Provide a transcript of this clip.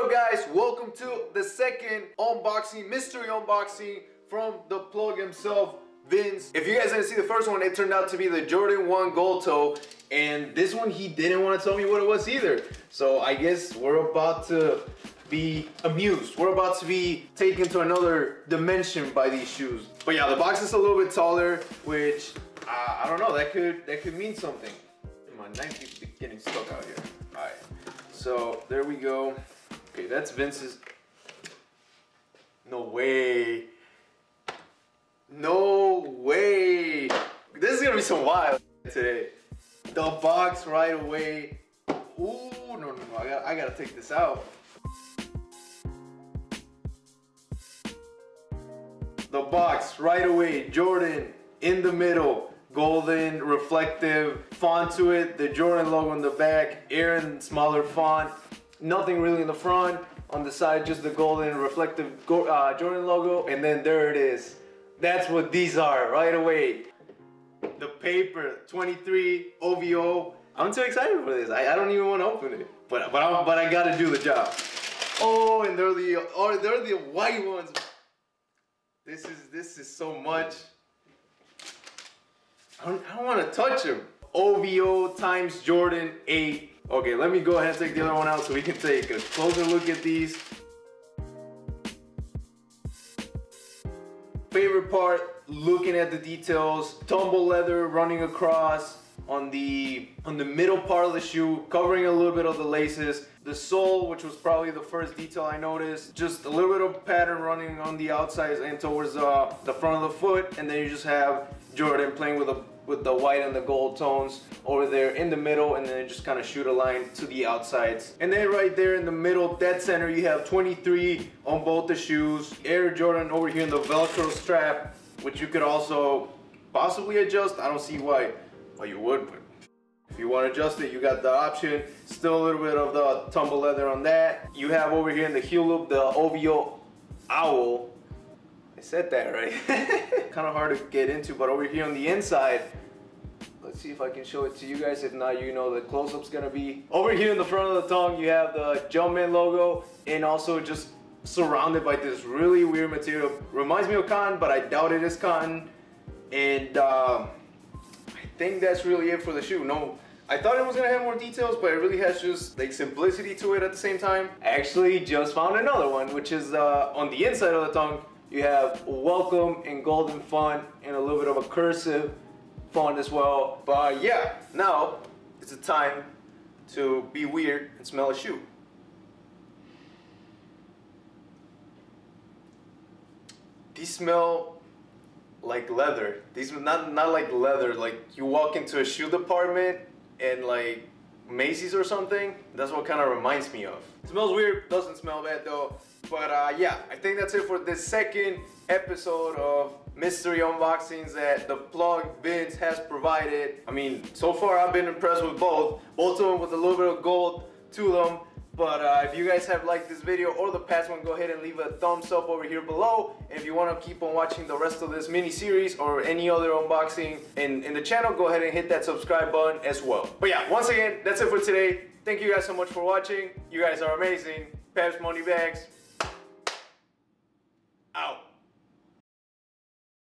up guys, welcome to the second unboxing, mystery unboxing from the plug himself, Vince. If you guys didn't see the first one, it turned out to be the Jordan 1 gold toe, and this one he didn't want to tell me what it was either. So I guess we're about to be amused. We're about to be taken to another dimension by these shoes. But yeah, the box is a little bit taller, which I don't know, that could mean something. My knife keeps getting stuck out here. All right, so there we go. Okay, that's Vince's. No way. No way. This is gonna be some wild today. The box right away. Ooh, no, I gotta take this out. The box right away, Jordan in the middle, golden reflective font to it, the Jordan logo on the back, Air in smaller font, nothing really in the front, on the side just the golden reflective Jordan logo, and then there it is. That's what these are right away. The paper, 23 OVO. I'm too excited for this. I don't even want to open it, but I gotta do the job. Oh, and they're the white ones. This is so much. I don't want to touch them. OVO times Jordan 8. Okay, let me go ahead and take the other one out so we can take a closer look at these. Favorite part, looking at the details. Tumble leather running across on the middle part of the shoe, covering a little bit of the laces. The sole, which was probably the first detail I noticed, just a little bit of pattern running on the outsides and towards the front of the foot, and then you just have Jordan playing with the white and the gold tones over there in the middle, and then just kind of shoot a line to the outsides. And then right there in the middle, dead center, you have 23 on both the shoes. Air Jordan over here in the Velcro strap, which you could also possibly adjust. I don't see why you would, but if you want to adjust it, you got the option. Still a little bit of the tumble leather on that. You have over here in the heel loop the OVO owl. I said that right. Kind of hard to get into, but over here on the inside, let's see if I can show it to you guys. If not, you know the close-up's gonna be. Over here in the front of the tongue, you have the Jumpman logo, and also just surrounded by this really weird material. Reminds me of cotton, but I doubt it is cotton. And I think that's really it for the shoe. No, I thought it was gonna have more details, but it really has just like simplicity to it at the same time. I actually just found another one, which is on the inside of the tongue, you have welcome in golden font and a little bit of a cursive font as well. But yeah, now it's the time to be weird and smell a shoe. These smell like leather. These not like leather, like you walk into a shoe department and like Macy's or something. That's what kind of reminds me of. It smells weird, doesn't smell bad though. But yeah, I think that's it for this second episode of mystery unboxings that the plug Vince has provided. I mean, so far I've been impressed with both of them with a little bit of gold to them. But if you guys have liked this video or the past one, go ahead and leave a thumbs up over here below. And if you want to keep on watching the rest of this mini series or any other unboxing in the channel, go ahead and hit that subscribe button as well. But yeah, once again, that's it for today. Thank you guys so much for watching. You guys are amazing. Peps, money bags.